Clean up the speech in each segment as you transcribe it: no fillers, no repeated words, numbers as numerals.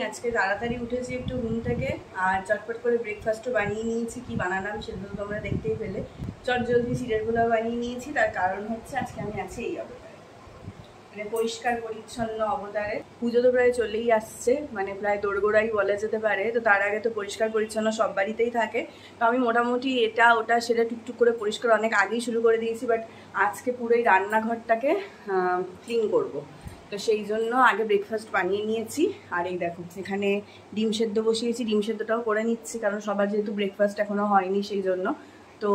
আজকে তাড়াতাড়ি উঠেছি একটু ঘুম থেকে আর চটপট করে ব্রেকফাস্টও বানিয়ে নিয়েছি। কি বানালাম সেগুলো তোমরা দেখতেই পেলে। চটজলদি সিরের পোলাও বানিয়ে নিয়েছি। তার কারণ হচ্ছে আজকে আমি আছি এই অবতারে, মানে পরিষ্কার পরিচ্ছন্ন অবতারে। পুজো তো প্রায় চলেই আসছে, মানে প্রায় দোরগোড়াই বলা যেতে পারে। তো তার আগে তো পরিষ্কার পরিচ্ছন্ন সব বাড়িতেই থাকে। তো আমি মোটামুটি এটা ওটা সেটা টুকটুক করে পরিষ্কার অনেক আগেই শুরু করে দিয়েছি। বাট আজকে পুরো এই রান্নাঘরটাকে ক্লিন করব। তো সেই জন্য আগে ব্রেকফাস্ট বানিয়ে নিয়েছি। আর এই দেখো এখানে ডিম সেদ্ধ বসিয়েছি, ডিম সেদ্ধটাও করে নিচ্ছি কারণ সবার যেহেতু ব্রেকফাস্ট এখনও হয়নি সেই জন্য। তো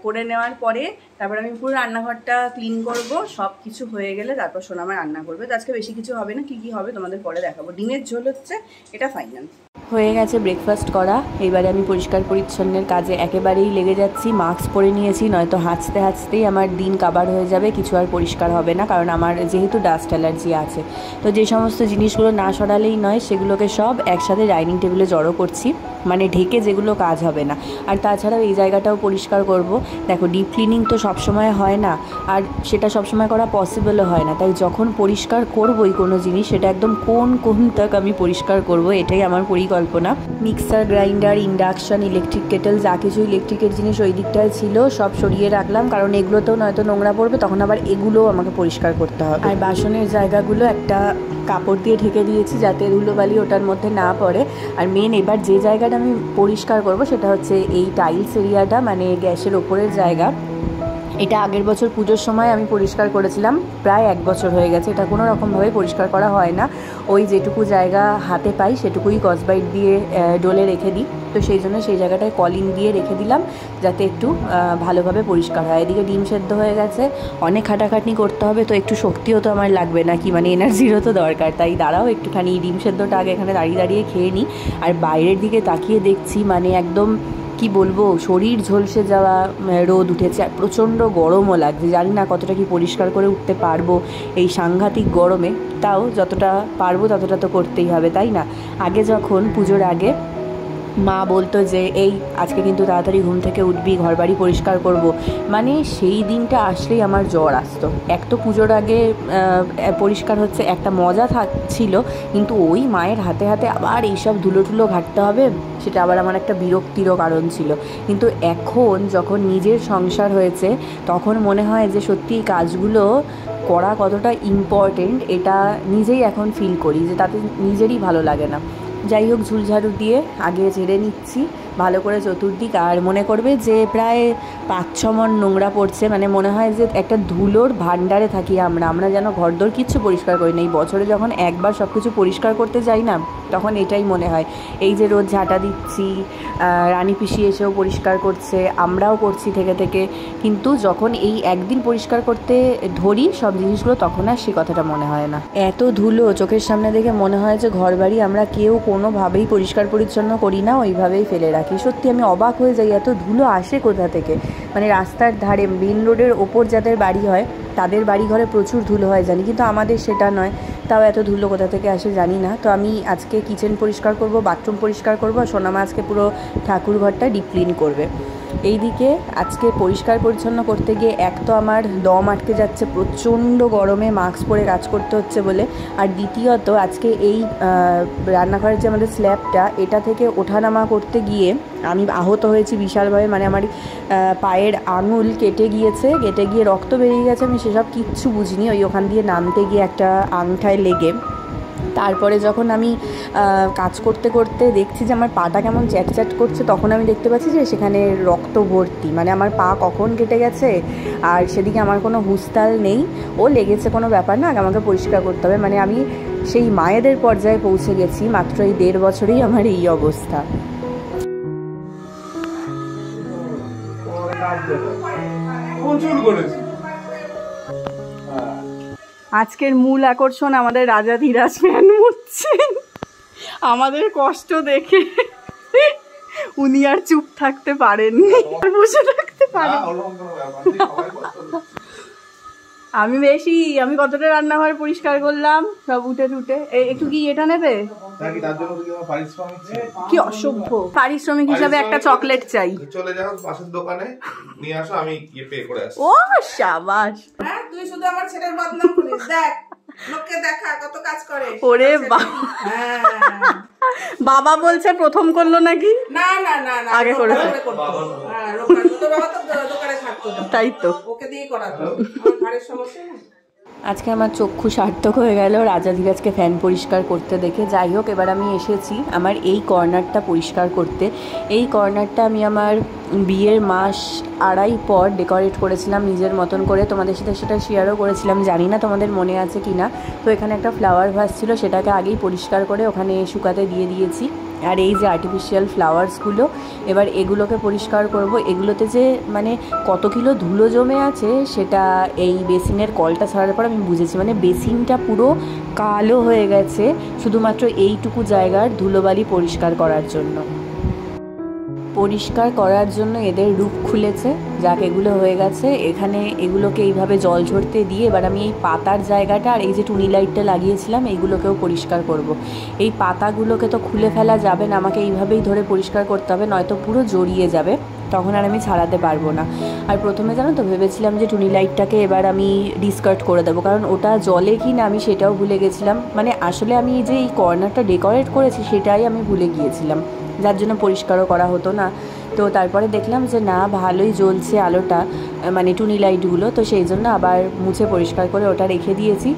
করে নেওয়ার পরে তারপর আমি পুরো রান্নাঘরটা ক্লিন করব। সব কিছু হয়ে গেলে তারপর সোনামা রান্না করবে। তো আজকে বেশি কিছু হবে না, কি কি হবে তোমাদের পরে দেখাবো। ডিমের ঝোল হচ্ছে, এটা ফাইনাল হয়ে গেছে ব্রেকফাস্ট করা। এবারে আমি পরিষ্কার পরিচ্ছন্নের কাজে একেবারেই লেগে যাচ্ছি। মাস্ক পরে নিয়েছি, নয়তো হাঁচতে হাঁচতেই আমার দিন কাবার হয়ে যাবে, কিছু আর পরিষ্কার হবে না। কারণ আমার যেহেতু ডাস্ট অ্যালার্জি আছে, তো যে সমস্ত জিনিসগুলো না সরালেই নয় সেগুলোকে সব একসাথে ডাইনিং টেবিলে জড়ো করছি, মানে ঢেকে যেগুলো কাজ হবে না। আর তাছাড়াও এই জায়গাটাও পরিষ্কার করব। দেখো ডিপ ক্লিনিং তো সবসময় হয় না, আর সেটা সবসময় করা পসিবলও হয় না। তাই যখন পরিষ্কার করবই কোনো জিনিস, সেটা একদম কোন তাক আমি পরিষ্কার করব, এটাই আমার পরিকল্পনা। Mixer, grinder, induction, electric kettle, যা কিছু ইলেকট্রিকের জিনিস ওই দিকটায় ছিল সব সরিয়ে রাখলাম, কারণ এগুলোতেও নয়তো নোংরা পড়বে, তখন আবার এগুলোও আমাকে পরিষ্কার করতে হবে। আর বাসনের জায়গাগুলো একটা কাপড় দিয়ে ঢেকে দিয়েছি যাতে ধুলোবালি ওটার মধ্যে না পড়ে। আর মেন এবার যে জায়গাটা আমি পরিষ্কার করব সেটা হচ্ছে এই টাইলস এরিয়াটা, মানে গ্যাসের ওপরের জায়গা। এটা আগের বছর পুজোর সময় আমি পরিষ্কার করেছিলাম, প্রায় 1 বছর হয়ে গেছে। এটা কোনো রকমভাবে পরিষ্কার করা হয় না, ওই যেটুকু জায়গা হাতে পাই সেটুকুই স্কচব্রাইট দিয়ে ডলে রেখে দিই। তো সেই জন্য সেই জায়গাটায় কলিং দিয়ে রেখে দিলাম যাতে একটু ভালোভাবে পরিষ্কার হয়। এদিকে ডিম সেদ্ধ হয়ে গেছে, অনেক খাটাখাটনি করতে হবে, তো একটু শক্তিও তো আমার লাগবে নাকি, মানে এনার্জিরও তো দরকার। তাই দাঁড়াও একটুখানি ডিম সেদ্ধটা আগে এখানে দাঁড়িয়ে দাঁড়িয়ে খেয়ে নিই। আর বাইরের দিকে তাকিয়ে দেখছি, মানে একদম কি বলবো, শরীর ঝলসে যাওয়া রোদ উঠেছে, আর প্রচণ্ড গরমও লাগছে। জানি না কতটা কি পরিষ্কার করে উঠতে পারবো এই সাংঘাতিক গরমে। তাও যতটা পারবো ততটা তো করতেই হবে, তাই না? আগে যখন পুজোর আগে মা বলতো যে এই আজকে কিন্তু তাড়াতাড়ি ঘুম থেকে উঠবি, ঘরবাড়ি পরিষ্কার করব, মানে সেই দিনটা আসলেই আমার জ্বর আসতো। এক তো পুজোর আগে পরিষ্কার হচ্ছে একটা মজা ছিল, কিন্তু ওই মায়ের হাতে হাতে আবার এইসব ধুলো টুলো ঘাটতে হবে, সেটা আবার আমার একটা বিরক্তিরও কারণ ছিল। কিন্তু এখন যখন নিজের সংসার হয়েছে তখন মনে হয় যে সত্যি এই কাজগুলো করা কতটা ইম্পর্টেন্ট, এটা নিজেই এখন ফিল করি যে তাতে নিজেরই ভালো লাগে না। যাই হোক, ঝুলঝাড়ু দিয়ে আগে ঝেড়ে নিচ্ছি ভালো করে চতুর্দিক। আর মনে করবে যে প্রায় 5-6 মণ নোংরা পড়ছে, মানে মনে হয় যে একটা ধুলোর ভাণ্ডারে থাকি আমরা যেন ঘরদোর কিচ্ছু পরিষ্কার করি না। এই বছরে যখন একবার সব কিছু পরিষ্কার করতে যাই না, তখন এটাই মনে হয়। এই যে রোজ ঝাঁটা দিচ্ছি, রানী পিসি এসেও পরিষ্কার করছে, আমরাও করছি থেকে থেকে, কিন্তু যখন এই একদিন পরিষ্কার করতে ধরি সব জিনিসগুলো, তখন আর সে কথাটা মনে হয় না। এত ধুলো চোখের সামনে দেখে মনে হয় যে ঘরবাড়ি আমরা কেউ কোনোভাবেই পরিষ্কার পরিচ্ছন্ন করি না, ওইভাবেই ফেলে রাখি। সত্যি আমি অবাক হয়ে যাই, এত ধুলো আসে কোথা থেকে। মানে রাস্তার ধারে মেন রোডের ওপর যাদের বাড়ি হয় তাদের বাড়ি ঘরে প্রচুর ধুলো হয় জানি, কিন্তু আমাদের সেটা নয়। তাও এত ধুলো কোথা থেকে আসে জানি না। তো আমি আজকে কিচেন পরিষ্কার করব, বাথরুম পরিষ্কার করব, আর সোনামা আজকে পুরো ঠাকুর ঘরটা ডিপ ক্লিন করবে। এইদিকে আজকে পরিষ্কার পরিচ্ছন্ন করতে গিয়ে এক তো আমার দম আটকে যাচ্ছে, প্রচণ্ড গরমে মাস্ক পরে কাজ করতে হচ্ছে বলে। আর দ্বিতীয়ত আজকে এই রান্নাঘরের যে আমাদের স্ল্যাবটা, এটা থেকে ওঠানামা করতে গিয়ে আমি আহত হয়েছি বিশালভাবে। মানে আমার পায়ের আঙুল কেটে গিয়ে রক্ত বেরিয়ে গেছে। আমি সেসব কিচ্ছু বুঝিনি, ওখান দিয়ে নামতে গিয়ে একটা আংটায় লেগে তারপরে যখন আমি কাজ করতে করতে দেখছি যে আমার পাটা কেমন চ্যাট করছে, তখন আমি দেখতে পাচ্ছি যে সেখানে রক্ত ভর্তি, মানে আমার পা কখন কেটে গেছে। আর সেদিকে আমার কোনো হুঁশতাল নেই, ও লেগেছে কোনো ব্যাপার না, আগে আমাকে পরিষ্কার করতে হবে। মানে আমি সেই মায়েদের পর্যায়ে পৌঁছে গেছি, মাত্র এই 1.5 বছরেই আমার এই অবস্থা। আজকের মূল আকর্ষণ আমাদের রাজাধীরাজ ফ্যান মুছছেন। আমাদের কষ্ট দেখে উনি আর চুপ থাকতে পারেননি, বসে থাকতে পারেন। আমি কতটা রান্নাঘর পরিষ্কার করলাম, সব উঠে টুটে। একটু কি এটা নেবে? কি অসভ্য! পারিশ্রমিক হিসাবে একটা চকলেট চাই। চলে যাও পাশের দোকানে নিয়ে আসো, আমি পে করে আসি। ও শাবাশ! হ্যাঁ, তুই শুধু আমার ছেলের বদনাম করিস। দেখ, লোককে দেখা কত কাজ করে। ওরে বাবা! হ্যাঁ, বাবা বলছে প্রথম করলো নাকি? না না না না, আগে করেছে। হ্যাঁ, লোকটা তো বাবা তো দোকানে থাকতো, তাই তো ওকে দিয়ে করাতো। আমার ঘরের সমস্যা না। আজকে আমার চক্ষু সার্থক হয়ে গেল রাজাধীরাজকে ফ্যান পরিষ্কার করতে দেখে। যাই হোক, এবার আমি এসেছি আমার এই কর্নারটা পরিষ্কার করতে। এই কর্নারটা আমি আমার বিয়ের 1.5 মাস পর ডেকোরেট করেছিলাম নিজের মতন করে, তোমাদের সাথে সেটা শেয়ারও করেছিলাম, জানি না তোমাদের মনে আছে কি না। তো এখানে একটা ফ্লাওয়ার ভাস ছিল, সেটাকে আগেই পরিষ্কার করে ওখানে শুকাতে দিয়ে দিয়েছি। আর এই যে আর্টিফিশিয়াল ফ্লাওয়ার্সগুলো, এবার এগুলোকে পরিষ্কার করব। এগুলোতে যে মানে কত কিলো ধুলো জমে আছে সেটা এই বেসিনের কলটা ছাড়ার পর আমি বুঝেছি। মানে বেসিনটা পুরো কালো হয়ে গেছে শুধুমাত্র এইটুকু জায়গার ধুলোবালি পরিষ্কার করার জন্য। পরিষ্কার করার জন্য এদের রূপ খুলেছে, যাক এগুলো হয়ে গেছে। এখানে এগুলোকে এইভাবে জল ঝরতে দিয়ে এবার আমি এই পাতার জায়গাটা আর এই যে টুনি লাইটটা লাগিয়েছিলাম এইগুলোকেও পরিষ্কার করব। এই পাতাগুলোকে তো খুলে ফেলা যাবে না, আমাকে এইভাবেই ধরে পরিষ্কার করতে হবে, নয়তো পুরো জড়িয়ে যাবে, তখন আর আমি ছাড়াতে পারবো না। আর প্রথমে জানো তো ভেবেছিলাম যে টুনি লাইটটাকে এবার আমি ডিসকার্ড করে দেবো, কারণ ওটা জলে কি না আমি সেটাও ভুলে গেছিলাম। মানে আসলে আমি যে এই কর্নারটা ডেকোরেট করেছি সেটাই আমি ভুলে গিয়েছিলাম, যার জন্য পরিষ্কারও করা হতো না। তো তারপরে দেখলাম যে না, ভালোই জ্বলছে আলোটা, মানে টুনি লাইটগুলো, তো সেই জন্য আবার মুছে পরিষ্কার করে ওটা রেখে দিয়েছি।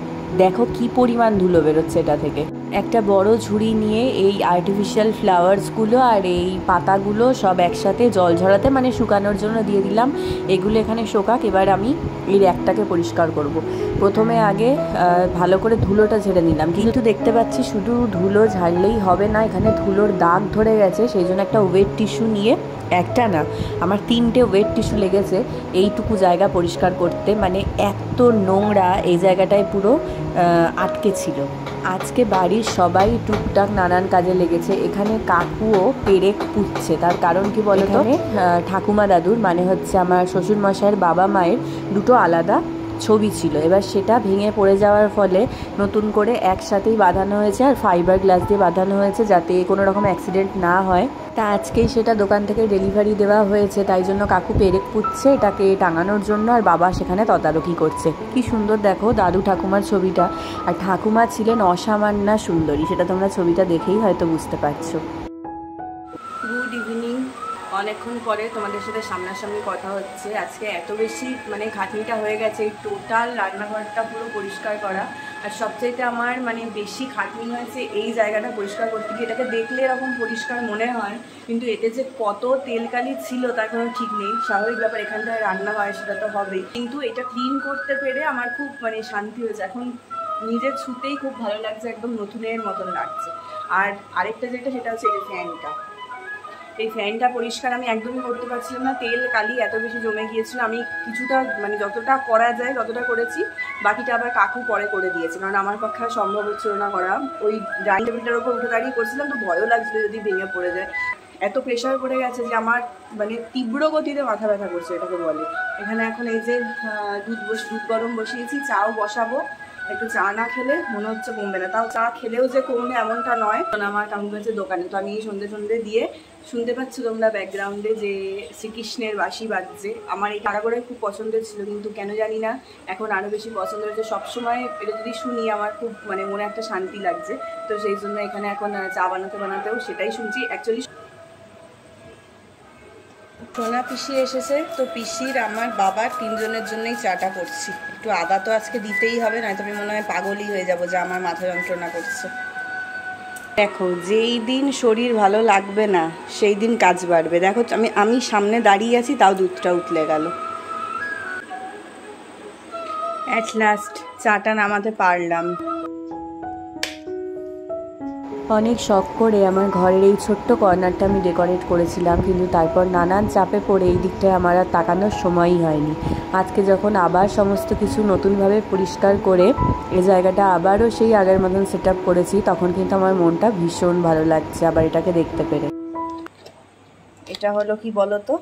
দেখো কি পরিমাণ ধুলো বেরোচ্ছে এটা থেকে। একটা বড় ঝুড়ি নিয়ে এই আর্টিফিশিয়াল ফ্লাওয়ার্সগুলো আর এই পাতাগুলো সব একসাথে জল ঝরাতে মানে শুকানোর জন্য দিয়ে দিলাম। এগুলো এখানে শোকাক, এবার আমি এই র্যাকটাকে পরিষ্কার করব। প্রথমে আগে ভালো করে ধুলোটা ঝেড়ে নিলাম, কিন্তু দেখতে পাচ্ছি শুধু ধুলো ঝাড়লেই হবে না, এখানে ধুলোর দাগ ধরে গেছে। সেই জন্য একটা ওয়েট টিস্যু নিয়ে, একটা না আমার 3টে ওয়েট টিস্যু লেগেছে এইটুকু জায়গা পরিষ্কার করতে। মানে এত নোংরা এই জায়গাটায় পুরো আটকে ছিল। আজকে বাড়ির সবাই টুকটাক নানান কাজে লেগেছে। এখানে কাকুও পেরেক পুঁতছে, তার কারণ কি বলো তো, ঠাকুমা দাদুর মানে হচ্ছে আমার শ্বশুরমশাইয়ের বাবা মায়ের দুটো আলাদা ছবি ছিল, এবার সেটা ভেঙে পড়ে যাওয়ার ফলে নতুন করে একসাথেই বাঁধানো হয়েছে আর ফাইবার গ্লাস দিয়ে বাঁধানো হয়েছে যাতে কোনো রকম অ্যাক্সিডেন্ট না হয়। তা আজকেই সেটা দোকান থেকে ডেলিভারি দেওয়া হয়েছে, তাই জন্য কাকু পেরেক পুঁতছে এটাকে টাঙানোর জন্য, আর বাবা সেখানে তদারকি করছে। কি সুন্দর দেখো দাদু ঠাকুমার ছবিটা, আর ঠাকুমা ছিলেন অসামান্যা সুন্দরী, সেটা তোমরা ছবিটা দেখেই হয়তো বুঝতে পারছো। গুড ইভিনিং, অনেকক্ষণ পরে তোমাদের সাথে সামনাসামনি কথা হচ্ছে। আজকে এত বেশি মানে খাটনিটা হয়ে গেছে, এই টোটাল রান্নাঘরটা পুরো পরিষ্কার করা, আর সবচাইতে আমার মানে বেশি খাটনি হয়েছে এই জায়গাটা পরিষ্কার করতে গিয়ে। এটাকে দেখলে এরকম পরিষ্কার মনে হয়, কিন্তু এতে যে কত তেলকালি ছিল তার কোনো ঠিক নেই। স্বাভাবিক ব্যাপার, এখানটায় রান্না হয় সেটা তো হবেই, কিন্তু এটা ক্লিন করতে পেরে আমার খুব মানে শান্তি হয়েছে। এখন নিজের ছুতেই খুব ভালো লাগছে, একদম নতুনের মতন লাগছে। আর আরেকটা যেটা, সেটা হচ্ছে এই ফ্যানটা। এই ফ্যানটা পরিষ্কার আমি একদমই করতে পারছিলাম না, তেল কালি এত বেশি জমে গিয়েছিল। আমি কিছুটা মানে যতটা করা যায় ততটা করেছি, বাকিটা আবার কাকু পরে করে দিয়েছে, কারণ আমার পক্ষে সম্ভব হচ্ছিল না করা। ওই ডাইনিং টেবিলটার উপর উঠে দাঁড়িয়ে করছিলাম, তো ভয়ও লাগছিল যদি ভেঙে পড়ে যায়। এত প্রেশার পড়ে গেছে যে আমার মানে তীব্র গতিতে মাথা ব্যথা করছে এটাকে বলে। এখানে এখন এই যে দুধ গরম বসিয়েছি, চাও বসাবো। একটু চা না খেলে মনে হচ্ছে কমবে না, তাও চা খেলেও যে কমবে এমনটা নয়। কারণ আমার কাকু গেছে দোকানে, তো আমি এই সন্ধে দিয়ে শুনতে পাচ্ছ তোমরা ব্যাকগ্রাউন্ডে যে শ্রীকৃষ্ণের বাঁশি বাজছে। আমার এই কারাগড়ায় খুব পছন্দের ছিল, কিন্তু কেন জানি না এখন আরও বেশি পছন্দ হয়েছে। সবসময় এটা যদি শুনি আমার খুব মানে মনে একটা শান্তি লাগছে, তো সেই জন্য এখানে এখন চা বানাতেও সেটাই শুনছি। অ্যাকচুয়ালি সোনা পিসি এসেছে, তো পিসির আমার বাবার 3 জনের জন্যই চাটা করছি। একটু আদা তো আজকে দিতেই হবে, নয়তো আমি মনে হয় পাগলই হয়ে যাবো, যা আমার মাথা যন্ত্রণা করছে। দেখো, যেই দিন শরীর ভালো লাগবে না সেই দিন কাজ বাড়বে। দেখো আমি সামনে দাঁড়িয়ে আছি, তাও দুধটা উতলে গেল। অ্যাট লাস্ট চাটা নামাতে পারলাম। অনেক শখ করে আমার ঘরের এই ছোট্ট কর্নারটা আমি ডেকোরেট করেছিলাম, কিন্তু তারপর নানান চাপে পড়ে এই দিকটায় আমার আর তাকানোর সময়ই হয়নি। আজকে যখন আবার সমস্ত কিছু নতুনভাবে পরিষ্কার করে এই জায়গাটা আবারও সেই আগের মতন সেট আপ করেছি, তখন কিন্তু আমার মনটা ভীষণ ভালো লাগছে আবার এটাকে দেখতে পেরে। এটা হলো কি বলো তো,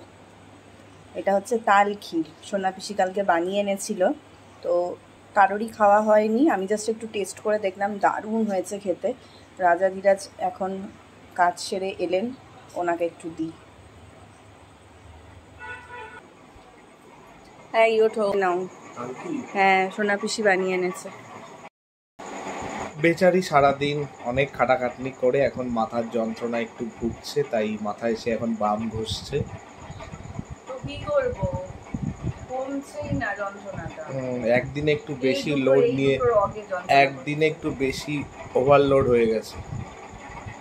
এটা হচ্ছে তাল ক্ষীর। সোনা পিসি কালকে বানিয়ে এনেছিল, তো কারোরই খাওয়া হয়নি, আমি জাস্ট একটু টেস্ট করে দেখলাম, দারুণ হয়েছে খেতে। রাজা ধীরাজ এখন কাজ সেরে এলেন, ওনাকে একটু দিই। হ্যাঁ ওঠো নাও। হ্যাঁ, সোনা পিসি বানিয়ে এনেছে। বেচারি সারাদিন অনেক খাটাখাটনি করে এখন মাথার যন্ত্রণা একটু ভুগছে, তাই মাথায় সে এখন বাম ঘষছে। তো কি করবো, কমছেই না যন্ত্রণাটা। একদিনে একটু বেশি লোড নিয়ে, একদিনে একটু বেশি ওভারলোড হয়ে গেছে।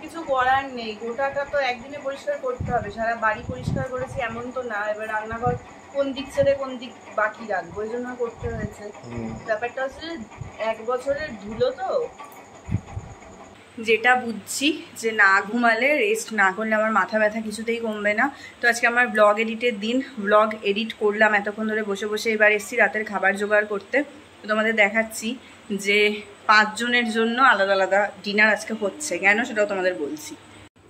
কিছু করার নেই, গোটাটা তো একদিনে পরিষ্কার করতে হবে। সারা বাড়ি পরিষ্কার করেছি এমন তো না, এবার রান্নাঘর কোন দিক ছেড়ে কোন দিক বাকি রাখবো, ওই জন্য করতে হয়েছে। ব্যাপারটা হচ্ছে 1 বছরের ধুলো তো। যেটা বুঝছি যে না ঘুমালে, রেস্ট না করলে আমার মাথা ব্যথা কিছুতেই কমবে না। তো আজকে আমার ব্লগ এডিটের দিন, ব্লগ এডিট করলাম এতক্ষণ ধরে বসে বসে। এবার এসছি রাতের খাবার জোগাড় করতে। তো তোমাদের দেখাচ্ছি যে 5 জনের জন্য আলাদা আলাদা ডিনার আজকে হচ্ছে। কেন সেটাও তোমাদের বলছি।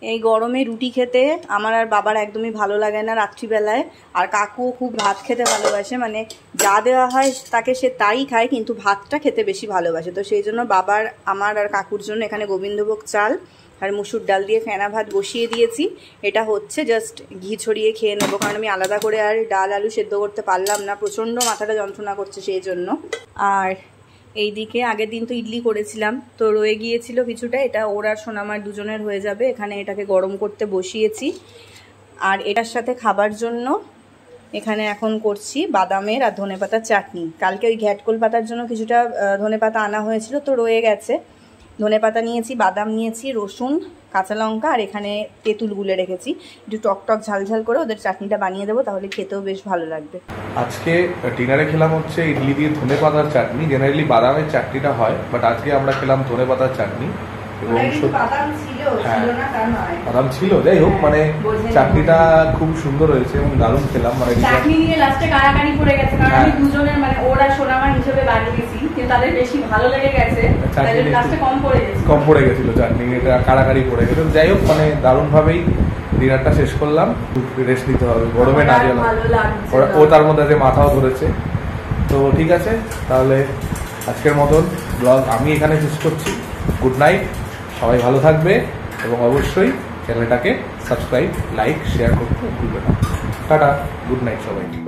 এই গরমে রুটি খেতে আমার আর বাবার একদমই ভালো লাগে না রাত্রিবেলায়। আর কাকুও খুব ভাত খেতে ভালোবাসে, মানে যা দেওয়া হয় তাকে সে তাই খায়, কিন্তু ভাতটা খেতে বেশি ভালোবাসে। তো সেই জন্য বাবার, আমার আর কাকুর জন্য এখানে গোবিন্দভোগ চাল আর মুসুর ডাল দিয়ে ফেনা ভাত বসিয়ে দিয়েছি। এটা হচ্ছে, জাস্ট ঘি ছড়িয়ে খেয়ে নেবো, কারণ আমি আলাদা করে আর ডাল আলু সেদ্ধ করতে পারলাম না, প্রচণ্ড মাথাটা যন্ত্রণা করছে সেই জন্য। আর এইদিকে আগের দিন তো ইডলি করেছিলাম, তো রয়ে গিয়েছিল কিছুটা, এটা ওর আর সোনামার দুজনের হয়ে যাবে। এখানে এটাকে গরম করতে বসিয়েছি। আর এটার সাথে খাবার জন্য এখানে এখন করছি বাদামের আর ধনেপাতার চাটনি। কালকে ওই ঘ্যাটকোল পাতার জন্য কিছুটা ধনেপাতা আনা হয়েছিল, তো রয়ে গেছে। ধনেপাতা নিয়েছি, বাদাম নিয়েছি, রসুন, কাঁচা লঙ্কা, আর এখানে তেঁতুল গুলে রেখেছি। একটু টকটক ঝালঝাল করে ওদের চাটনিটা বানিয়ে দেবো, তাহলে খেতেও বেশ ভালো লাগবে। আজকে ডিনারে খেলাম হচ্ছে ইডলি দিয়ে ধনেপাতার চাটনি। জেনারেলি বাদামের চাটনিটা হয়, বাট আজকে আমরা খেলাম ধনেপাতার চাটনি। এবং বাদাম ছিল, যাই হোক, মানে চাটনিটা খুব সুন্দর হয়েছে এবং দারুণ খেলাম। মানে চাটনি নিয়ে লাস্টে কাড়াকাড়ি পড়ে গেছে, কারণ আমি দুজনের, মানে ওরা সোনামার হিসেবে বানিয়েছি, কিন্তু তাদের বেশি ভালো লেগে গেছে, লাস্টে কম পড়ে গেছিল চাটনি, এটা কাড়াকাড়ি পড়ে গেছে। যাই হোক, মানে দারুণভাবেই ডিনারটা শেষ করলাম। রেস্ট নিতে হবে, গরমে না গেল। ও তার মধ্যে যে মাথাও ধরেছে। তো ঠিক আছে, তাহলে আজকের মতন ব্লগ আমি এখানে শেষ করছি। গুড নাইট, সবাই ভালো থাকবে এবং অবশ্যই চ্যানেলটাকে সাবস্ক্রাইব, লাইক, শেয়ার করতে ভুলবে না। টাটা, গুড নাইট সবাইকে।